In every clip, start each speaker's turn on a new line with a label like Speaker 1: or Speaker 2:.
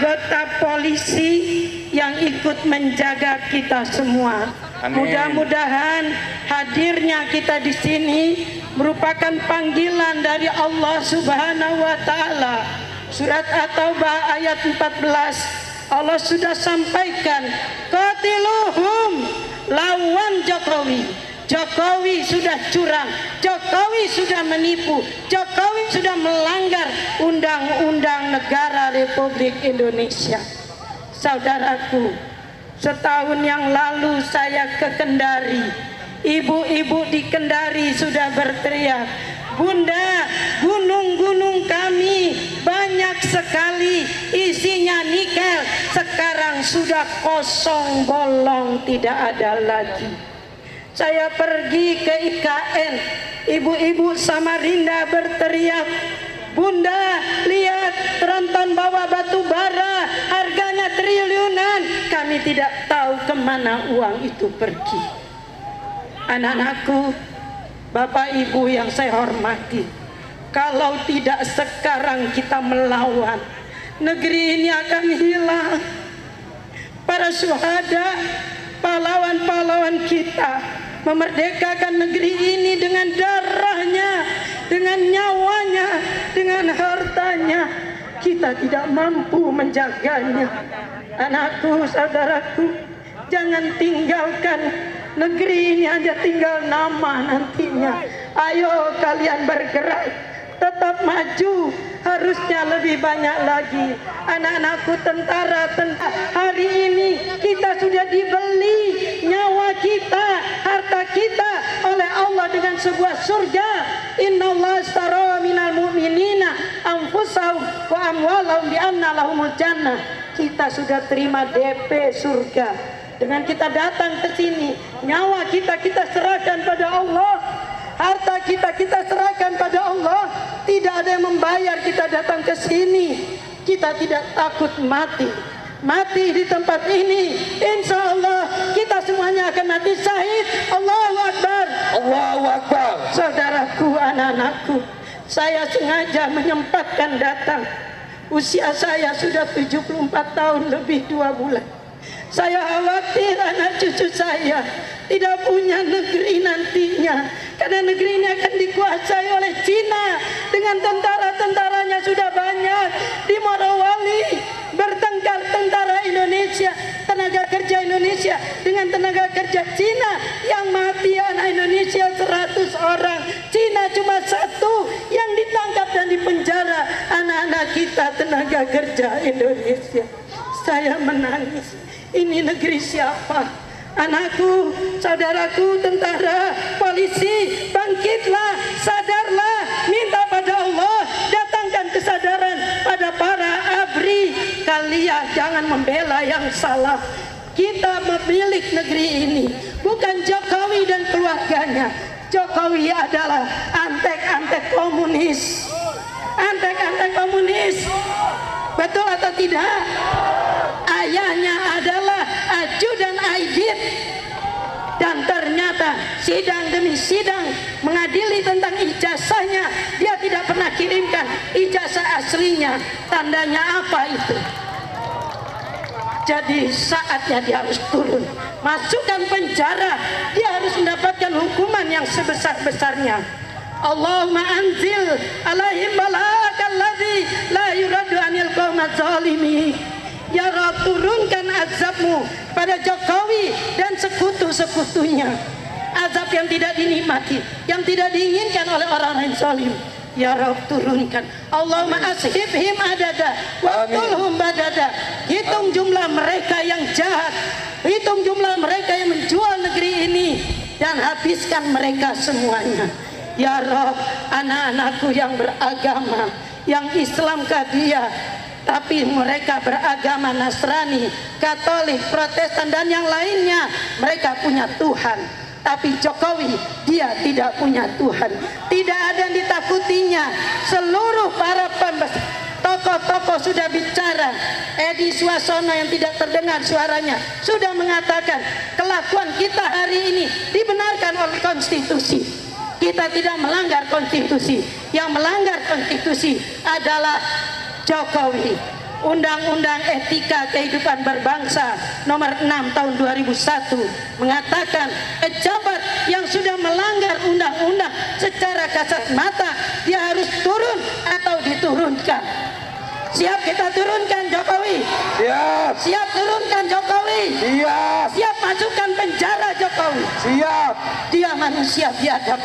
Speaker 1: anggota polisi yang ikut menjaga kita semua. Mudah-mudahan hadirnya kita di sini merupakan panggilan dari Allah Subhanahu wa taala. Surat At-Taubah ayat 14 Allah sudah sampaikan, qatiluhum, lawan Jokowi. Jokowi sudah curang, Jokowi sudah menipu, Jokowi sudah melanggar undang-undang negara Republik Indonesia. Saudaraku, setahun yang lalu saya ke Kendari. Ibu-ibu di Kendari sudah berteriak, Bunda, gunung-gunung kami banyak sekali isinya nikel, sekarang sudah kosong bolong, tidak ada lagi. Saya pergi ke IKN, ibu-ibu Samarinda berteriak, Bunda, lihat tronton bawa batu bara, harganya triliunan, kami tidak tahu kemana uang itu pergi. Anak-anakku, Bapak Ibu yang saya hormati, kalau tidak sekarang kita melawan, negeri ini akan hilang. Para syuhada, pahlawan-pahlawan kita memerdekakan negeri ini dengan darahnya, dengan nyawanya, dengan hartanya. Kita tidak mampu menjaganya. Anakku, saudaraku, jangan tinggalkan negeri ini hanya tinggal nama nantinya. Ayo kalian bergerak, tetap maju, harusnya lebih banyak lagi. Anak-anakku, tentara, hari ini kita sudah dibeli nyawa kita, harta kita oleh Allah dengan sebuah surga. Innallaha ashtara minal mu'minina anfusahum wa amwalahum bi anna lahumul jannah. Kita sudah terima DP surga. Dengan kita datang ke sini, nyawa kita serahkan pada Allah. Harta kita serahkan pada Allah. Tidak ada yang membayar kita datang ke sini. Kita tidak takut mati. Mati di tempat ini, insya Allah kita semuanya akan mati syahid. Allahu Akbar, Allahu Akbar. Saudaraku, anak-anakku, saya sengaja menyempatkan datang. Usia saya sudah 74 tahun lebih 2 bulan. Saya khawatir anak cucu saya tidak punya negeri nantinya, karena negeri ini akan dikuasai oleh Cina dengan tentara-tentaranya sudah banyak. Di Morowali bertengkar tentara Indonesia, tenaga kerja Indonesia dengan tenaga kerja Cina, yang mati anak Indonesia 100 orang, Cina cuma 1 yang ditangkap dan dipenjara anak-anak kita tenaga kerja Indonesia. Saya menangis. Ini negeri siapa? Anakku, saudaraku, tentara, polisi, bangkitlah, sadarlah, minta pada Allah, datangkan kesadaran pada para ABRI. Kalian jangan membela yang salah. Kita memilih negeri ini, bukan Jokowi dan keluarganya. Jokowi adalah antek-antek komunis. Antek-antek komunis. Betul atau tidak? Ayahnya adalah ajudan Aidit, dan ternyata sidang demi sidang mengadili tentang ijazahnya, dia tidak pernah kirimkan ijazah aslinya. Tandanya apa itu? Jadi saatnya dia harus turun, masukkan penjara, dia harus mendapatkan hukuman yang sebesar-besarnya. Allahumma anzil alaihim balakal ladzi la yuradu anil qaumadz zalimin. Ya Rabb, turunkan azabmu pada Jokowi dan sekutu-sekutunya. Azab yang tidak dinikmati, yang tidak diinginkan oleh orang-orang zalim. Ya Rabb, turunkan. Allahumma ashibhim adada waqtulhum badada. Hitung jumlah mereka yang jahat, hitung jumlah mereka yang menjual negeri ini, dan habiskan mereka semuanya. Ya Rabb, anak-anakku yang beragama, yang Islam Kadiyah, tapi mereka beragama Nasrani, Katolik, Protestan, dan yang lainnya, mereka punya Tuhan. Tapi Jokowi, dia tidak punya Tuhan. Tidak ada yang ditakutinya. Seluruh para tokoh-tokoh sudah bicara. Edi Suasono yang tidak terdengar suaranya sudah mengatakan, kelakuan kita hari ini dibenarkan oleh konstitusi. Kita tidak melanggar konstitusi. Yang melanggar konstitusi adalah Jokowi. Undang-Undang Etika Kehidupan Berbangsa nomor 6 tahun 2001 mengatakan pejabat yang sudah melanggar undang-undang secara kasat mata dia harus turun atau diturunkan. Siap kita turunkan Jokowi? Siap. Siap turunkan Jokowi? Siap. Siap masukkan penjara Jokowi? Siap. Dia manusia biadab.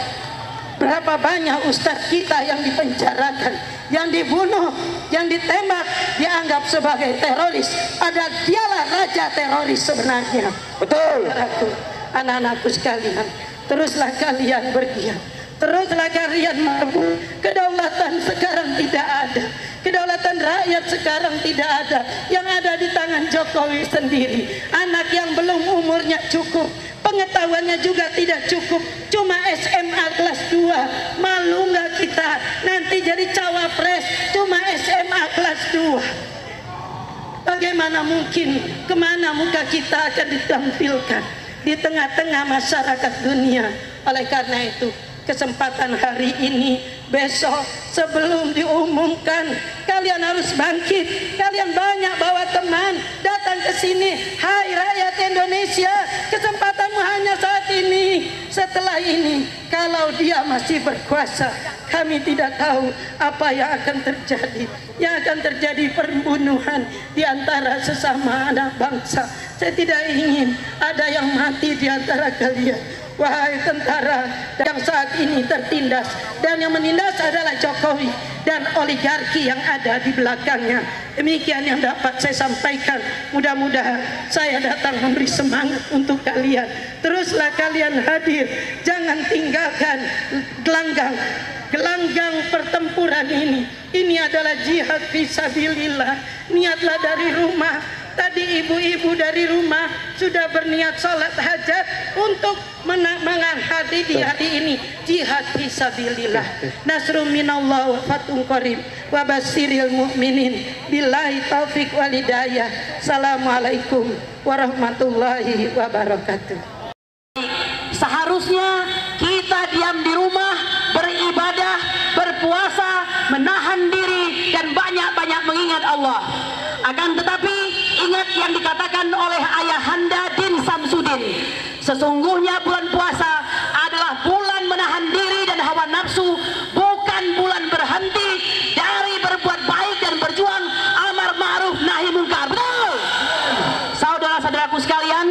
Speaker 1: Berapa banyak ustadz kita yang dipenjarakan, yang dibunuh, yang ditembak, dianggap sebagai teroris. Padahal dialah raja teroris sebenarnya. Betul. Anak-anakku sekalian, teruslah kalian bergiat. Teruslah kalian mampu. Kedaulatan sekarang tidak ada. Kedaulatan rakyat sekarang tidak ada. Yang ada di tangan Jokowi sendiri. Anak yang belum umurnya cukup, pengetahuannya juga tidak cukup, cuma SMA kelas 2. Malu nggak kita nanti jadi cawapres cuma SMA kelas 2? Bagaimana mungkin, kemana muka kita akan ditampilkan di tengah-tengah masyarakat dunia? Oleh karena itu, kesempatan hari ini, besok, sebelum diumumkan, kalian harus bangkit. Kalian banyak bawa teman, datang ke sini. Hai rakyat Indonesia, kesempatanmu hanya saat ini. Setelah ini, kalau dia masih berkuasa, kami tidak tahu apa yang akan terjadi. Yang akan terjadi pembunuhan di antara sesama anak bangsa. Saya tidak ingin ada yang mati di antara kalian. Wahai tentara yang saat ini tertindas, dan yang menindas adalah Jokowi dan oligarki yang ada di belakangnya. Demikian yang dapat saya sampaikan. Mudah-mudahan saya datang memberi semangat untuk kalian. Teruslah kalian hadir, jangan tinggalkan gelanggang pertempuran ini. Ini adalah jihad fisabilillah. Niatlah dari rumah. Tadi ibu-ibu dari rumah sudah berniat sholat hajat untuk menghadiri di hari ini jihad fisabilillah. Nasrun minallah wa fathun qarib wa basyiril mu'minin. Billahi taufik wal hidayah. Assalamualaikum warahmatullahi wabarakatuh.
Speaker 2: Seharusnya kita diam di rumah, beribadah, berpuasa, menahan diri dan banyak-banyak mengingat Allah. Akan tetapi ingat yang dikatakan oleh Ayahanda Din Samsudin, sesungguhnya bulan puasa adalah bulan menahan diri dan hawa nafsu, bukan bulan berhenti dari berbuat baik dan berjuang amar ma'ruf nahi mungkar. Betul? Saudara-saudaraku sekalian,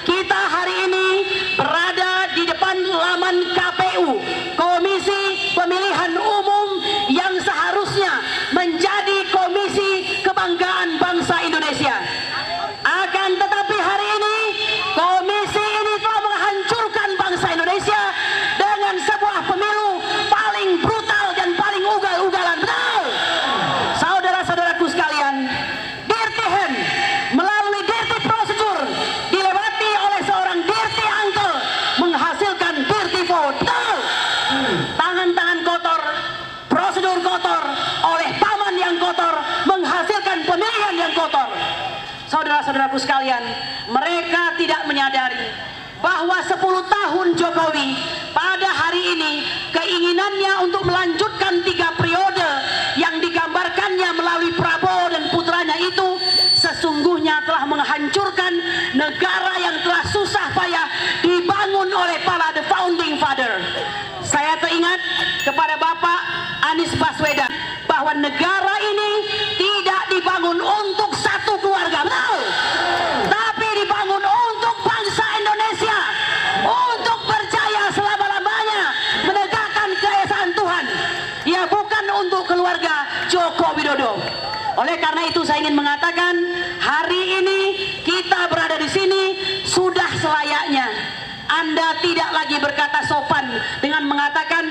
Speaker 2: kita hari ini berada di depan laman KPU, Komisi Pemilihan Umum, yang seharusnya menjadi komisi kebanggaan bangsa Indonesia. Akan tetapi hari ini komisi ini telah menghancurkan bangsa Indonesia dengan sebuah pemilu paling brutal dan paling ugal-ugalan. Betul? Saudara-saudaraku sekalian, Dirty Hand melalui dirty prosedur dilewati oleh seorang dirty uncle menghasilkan dirty vote. Betul? Tangan-tangan kotor, prosedur kotor, oleh paman yang kotor menghasilkan pemilihan yang kotor. Saudara-saudaraku sekalian, mereka tidak menyadari bahwa 10 tahun Jokowi pada hari ini keinginannya untuk melanjutkan 3 periode yang digambarkannya melalui Prabowo dan putranya itu sesungguhnya telah menghancurkan negara yang telah susah payah dibangun oleh para the founding father. Saya teringat kepada Bapak Anies Baswedan bahwa negara ini tidak dibangun untuk satu keluarga, betul? Tapi dibangun untuk bangsa Indonesia, untuk berjaya selama-lamanya menegakkan keesaan Tuhan. Ya, bukan untuk keluarga Joko Widodo. Oleh karena itu saya ingin mengatakan hari ini kita berada di sini sudah selayaknya Anda tidak lagi berkata sopan dengan mengatakan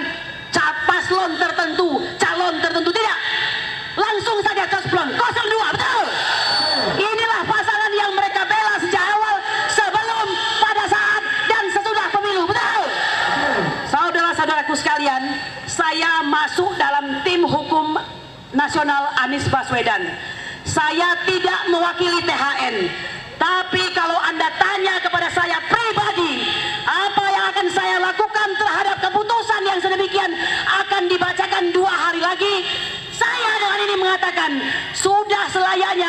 Speaker 2: paslon tertentu, calon tertentu, tidak. Langsung saja cosplon 02, betul. Inilah pasangan yang mereka bela sejak awal, sebelum, pada saat, dan sesudah pemilu, betul. Saudara-saudaraku sekalian, saya masuk dalam tim hukum nasional Anies Baswedan. Saya tidak mewakili THN. Tapi kalau Anda tanya kepada saya pribadi, apa yang akan saya lakukan terhadap keputusan yang sedemikian akan dibacakan 2 hari lagi, saya dengan ini mengatakan sudah selayaknya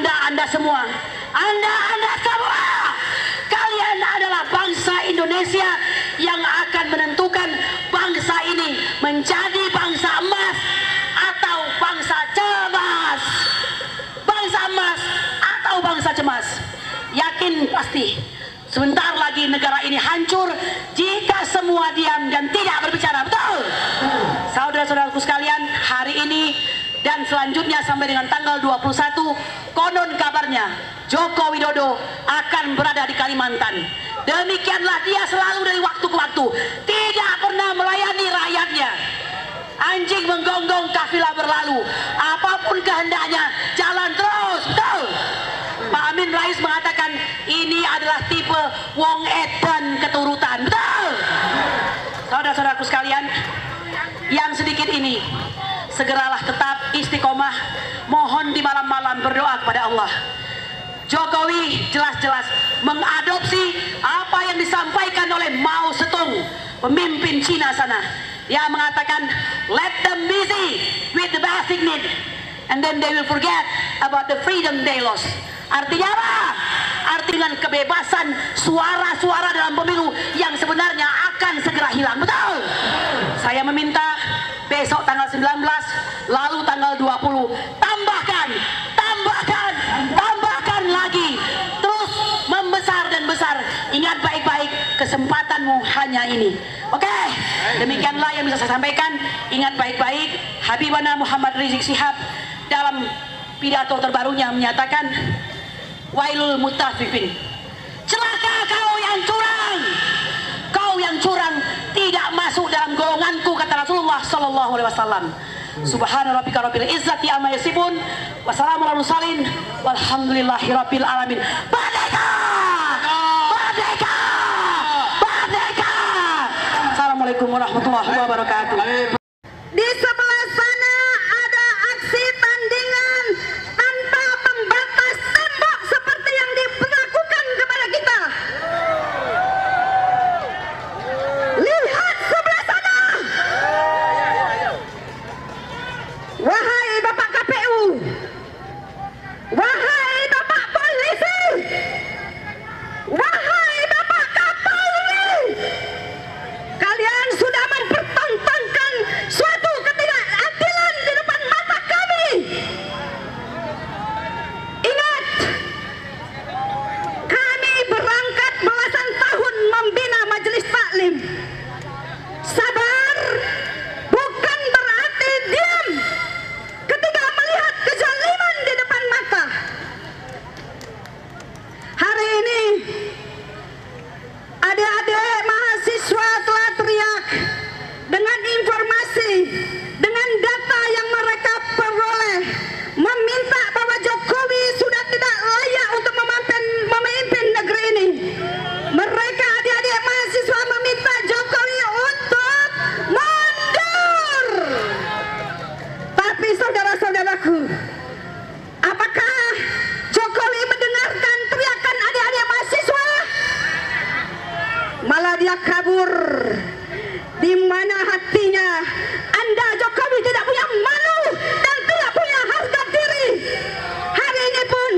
Speaker 2: Anda semua, Anda semua, kalian adalah bangsa Indonesia yang akan menentukan bangsa ini menjadi bangsa emas atau bangsa cemas. Bangsa emas atau bangsa cemas. Yakin pasti sebentar lagi negara ini hancur jika semua diam dan tidak berbicara. Betul? Saudara-saudaraku sekalian, hari ini dan selanjutnya sampai dengan tanggal 21, konon kabarnya Joko Widodo akan berada di Kalimantan. Demikianlah dia selalu dari waktu ke waktu, tidak pernah melayani rakyatnya. Anjing menggonggong, kafilah berlalu. Apapun kehendaknya, jalan terus. Betul? Pak Amin Rais mengatakan ini adalah tipe Wong Edan keturutan. Betul? Saudara-saudaraku sekalian, yang sedikit ini segeralah tetap istiqomah, mohon di malam-malam berdoa kepada Allah. Jokowi jelas-jelas mengadopsi apa yang disampaikan oleh Mao Zedong, pemimpin Cina sana. Dia mengatakan, let them busy with the basic need, and then they will forget about the freedom they lost. Artinya apa? Artinya kebebasan suara-suara dalam pemilu yang sebenarnya akan segera hilang. Betul? Saya meminta besok tanggal 19, lalu tanggal 20, tambahkan lagi, terus membesar dan besar. Ingat baik-baik, kesempatanmu hanya ini. Oke, demikianlah yang bisa saya sampaikan. Ingat baik-baik, Habibana Muhammad Rizik Syihab dalam pidato terbarunya menyatakan, wailul mutaffifin, celaka kau yang curang. Kau yang curang tidak masuk dalam golonganku, kata Rasulullah sallallahu alaihi wasallam. Subhana rabbika rabbil izzati amma yasifun, wassalamu ala mursalin, walhamdulillahi rabbil alamin. Merdeka! Merdeka! Merdeka! Assalamualaikum warahmatullahi wabarakatuh.
Speaker 3: Di sebelah sana ada aksi tandingan tanpa pembatas tembok seperti yang diperlakukan kepada kita. Lihat sebelah sana. Wahai Bapak KPU, wahai Bapak Polisi, wahai Bapak Kapolri, kalian sudah mempertontonkan suatu ketidakadilan di depan mata kami. Ingat, kami berangkat belasan tahun membina majelis taklim. Sabar bukan berarti diam ketika melihat kezaliman di depan mata. Hari ini adik-adik mahasiswa telah teriak dengan informasi, dengan data yang mereka peroleh, meminta bahwa Jokowi sudah tidak layak untuk memimpin negeri ini. Mereka adik-adik mahasiswa meminta Jokowi untuk mundur. Tapi saudara-saudaraku, apakah Jokowi mendengarkan teriakan adik-adik mahasiswa? Malah dia kabur. Di mana hatinya Anda Jokowi tidak punya malu dan tidak punya harga diri. Hari ini pun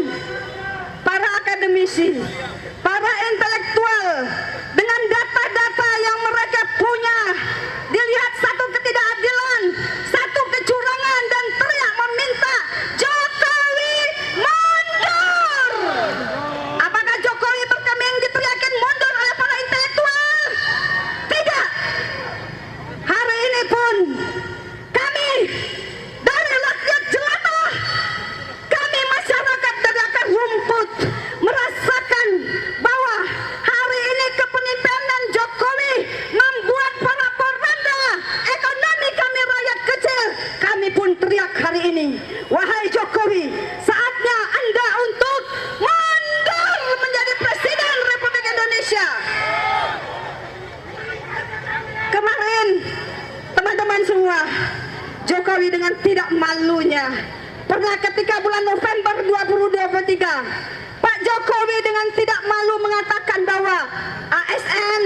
Speaker 3: para akademisi, para intelektual dengan data-data yang mereka punya, dilihat satu ketidakadilan, satu kecurangan dan teriak meminta Jokowi mundur. Apakah Jokowi berkeming diteriakin mundur oleh para intelektual? Tidak. Hari ini pun kami dari rakyat jelata, kami masyarakat dari akar rumput merasakan bahwa hari ini kepemimpinan Jokowi membuat para poranda ekonomi kami rakyat kecil. Kami pun teriak hari ini, wahai Jokowi, saatnya Anda untuk mundur menjadi Presiden Republik Indonesia. Kemarin teman-teman semua, Jokowi dengan tidak malunya pernah ketika bulan November 2023, Pak Jokowi dengan tidak malu mengatakan bahwa ASN,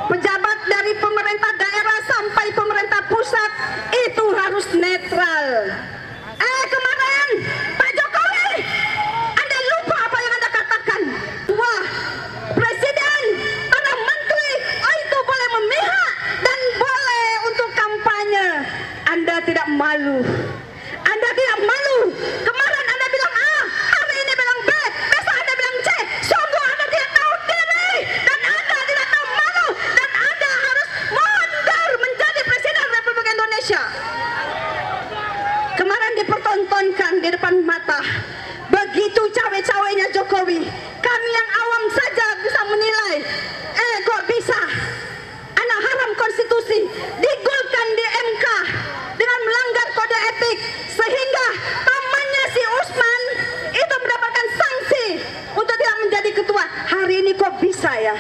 Speaker 3: pejabat dari pemerintah daerah sampai pemerintah pusat itu harus netral. Kemarin Pak Jokowi Jokowi. Kami yang awam saja bisa menilai, kok bisa anak haram konstitusi digolkan di MK dengan melanggar kode etik, sehingga pamannya si Usman itu mendapatkan sanksi untuk tidak menjadi ketua. Hari ini kok bisa ya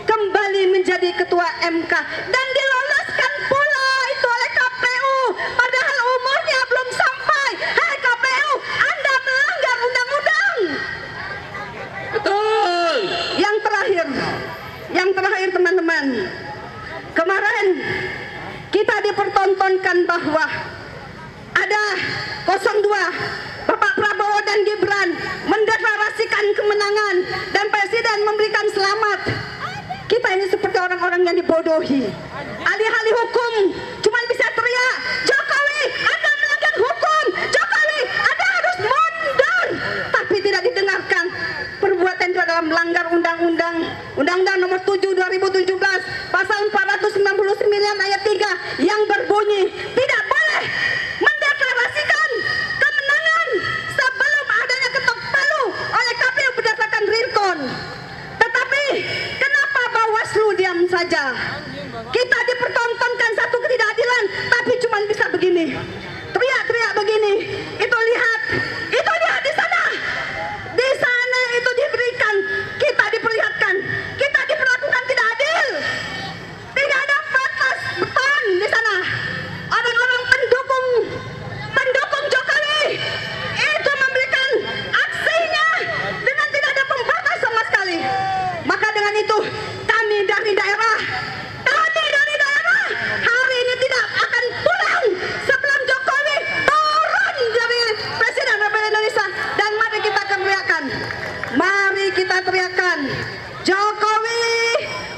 Speaker 3: kembali menjadi ketua MK dan diloloskan pula itu oleh KPU, padahal umurnya belum sampai. Hai KPU, Anda melanggar undang-undang.
Speaker 2: Betul.
Speaker 3: Yang terakhir teman-teman, kemarin kita dipertontonkan bahwa ada 02 Bapak Prabowo dan Gibran mendeklarasikan kemenangan dan Presiden memberikan selamat. Kita ini seperti orang-orang yang dibodohi. Alih-alih hukum cuman bisa teriak, Jokowi Anda melanggar hukum, Jokowi Anda harus mundur, tapi tidak didengarkan. Perbuatan itu adalah melanggar Undang-Undang nomor 7 2017 pasal 499 ayat 3 yang berbunyi tidak boleh mendeklarasikan kemenangan sebelum adanya ketok palu oleh KPU berdasarkan real count. Tetapi kenapa Bawaslu diam saja? Kita dipertontonkan satu ketidakadilan, tapi cuma bisa begini, teriak-teriak begini. Itu lihat di sana itu diberikan, kita diperlihatkan, kita diperlakukan tidak adil. Tidak ada batas beton di sana. Orang-orang pendukung Jokowi itu memberikan aksinya dengan tidak ada pembatas sama sekali. Maka dengan itu kami dari daerah hari ini tidak akan pulang sebelum Jokowi turun dari Presiden Republik Indonesia. Dan mari kita teriakan, Jokowi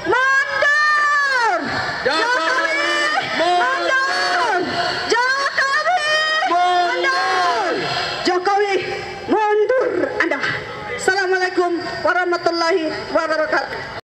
Speaker 3: mundur, Jokowi mundur, Jokowi mundur, Jokowi mundur Anda. Assalamualaikum warahmatullahi wabarakatuh.